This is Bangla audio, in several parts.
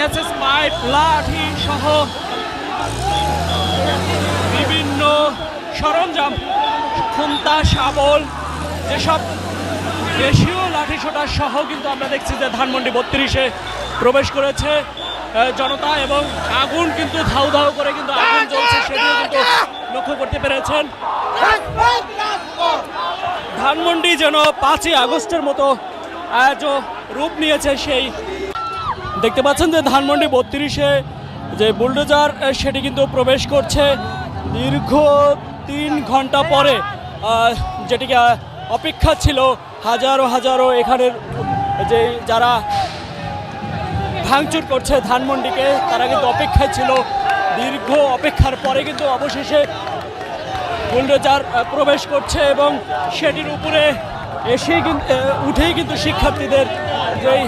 এসএস পাইপ, লাঠি সহ বিভিন্ন সরঞ্জাম, খুন্তা, শাবল, যেসব দেশীয় লাঠি ছোটা সহ কিন্তু আমরা দেখছি যে ধানমন্ডি 32-এ প্রবেশ করেছে জনতা, এবং আগুন কিন্তু ধাউ ধাউ করে কিন্তু আগুন জ্বলছে, সেটিও কিন্তু লক্ষ্য করতে পেরেছেন। ধানমন্ডি যেন 5ই আগস্টের মতো আজ রূপ নিয়েছে। সেই দেখতে পাচ্ছেন যে ধানমন্ডি 32-এ যে বুলডোজার সেটি কিন্তু প্রবেশ করছে দীর্ঘ 3 ঘন্টা পরে, যেটিকে অপেক্ষা ছিল হাজারো হাজারো এখানের যে যারা ভাঙচুর করছে ধানমন্ডিকে, তারা কিন্তু অপেক্ষায় ছিল। দীর্ঘ অপেক্ষার পরে কিন্তু অবশেষে বুলডোজার প্রবেশ করছে, এবং সেটির উপরে এসে উঠেই কিন্তু শিক্ষার্থীদের যেই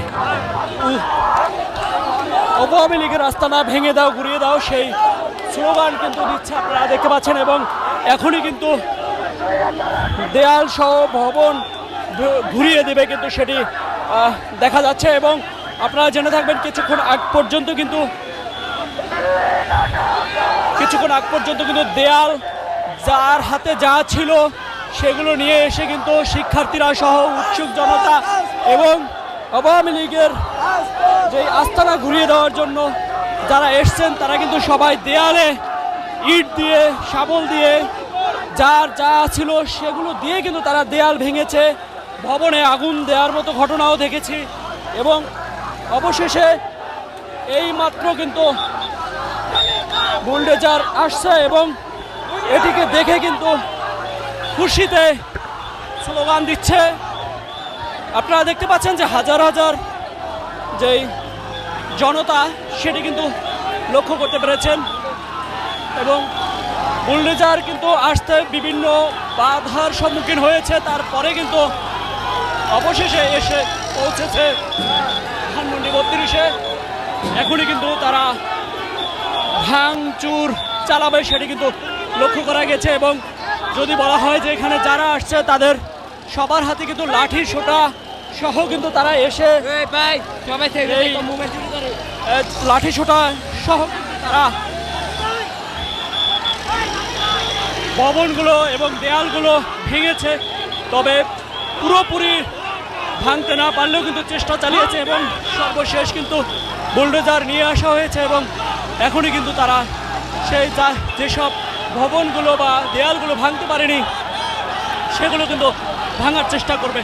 আওয়ামী লীগের আস্তানা ভেঙে দাও, ঘুরিয়ে দাও, সেই স্লোগান কিন্তু দিচ্ছে, আপনারা দেখতে পাচ্ছেন। এবং এখনই কিন্তু দেয়াল সহ ভবন ঘুরিয়ে দেবে কিন্তু সেটি দেখা যাচ্ছে। এবং আপনারা জেনে থাকবেন কিছুক্ষণ আগ পর্যন্ত কিন্তু দেয়াল যার হাতে যা ছিল সেগুলো নিয়ে এসে কিন্তু শিক্ষার্থীরা সহ উৎসুক জনতা এবং আওয়ামী লীগের যে আস্তানা ঘুরিয়ে দেওয়ার জন্য যারা এসছেন, তারা কিন্তু সবাই দেয়ালে ইট দিয়ে, শাবল দিয়ে, যার যা ছিল সেগুলো দিয়ে কিন্তু তারা দেয়াল ভেঙেছে, ভবনে আগুন দেওয়ার মতো ঘটনাও দেখেছি। এবং অবশেষে এই মাত্র কিন্তু বুলডোজার আসছে, এবং এটিকে দেখে কিন্তু খুশিতে স্লোগান দিচ্ছে। আপনারা দেখতে পাচ্ছেন যে হাজার হাজার যেই জনতা সেটি কিন্তু লক্ষ্য করতে পেরেছেন। এবং বুলডোজার কিন্তু আসতে বিভিন্ন বাধার সম্মুখীন হয়েছে, তারপরে কিন্তু অবশেষে এসে পৌঁছেছে ধানমন্ডি 32-এ। এখনই কিন্তু তারা ভাঙচুর চালাবে সেটি কিন্তু লক্ষ্য করা গেছে। এবং যদি বলা হয় যে এখানে যারা আসছে তাদের সবার হাতে কিন্তু লাঠি সোটা সহ কিন্তু তারা এসে লাঠি সোটা সহ তারা ভবনগুলো এবং দেয়ালগুলো ভেঙেছে, তবে পুরোপুরি ভাঙতে না পারলেও কিন্তু চেষ্টা চালিয়েছে, এবং সর্বশেষ কিন্তু বুলডোজার নিয়ে আসা হয়েছে। এবং এখনই কিন্তু তারা সেই যেসব ভবনগুলো বা দেয়ালগুলো ভাঙতে পারেনি সেগুলো কিন্তু ভাঙার চেষ্টা করবে।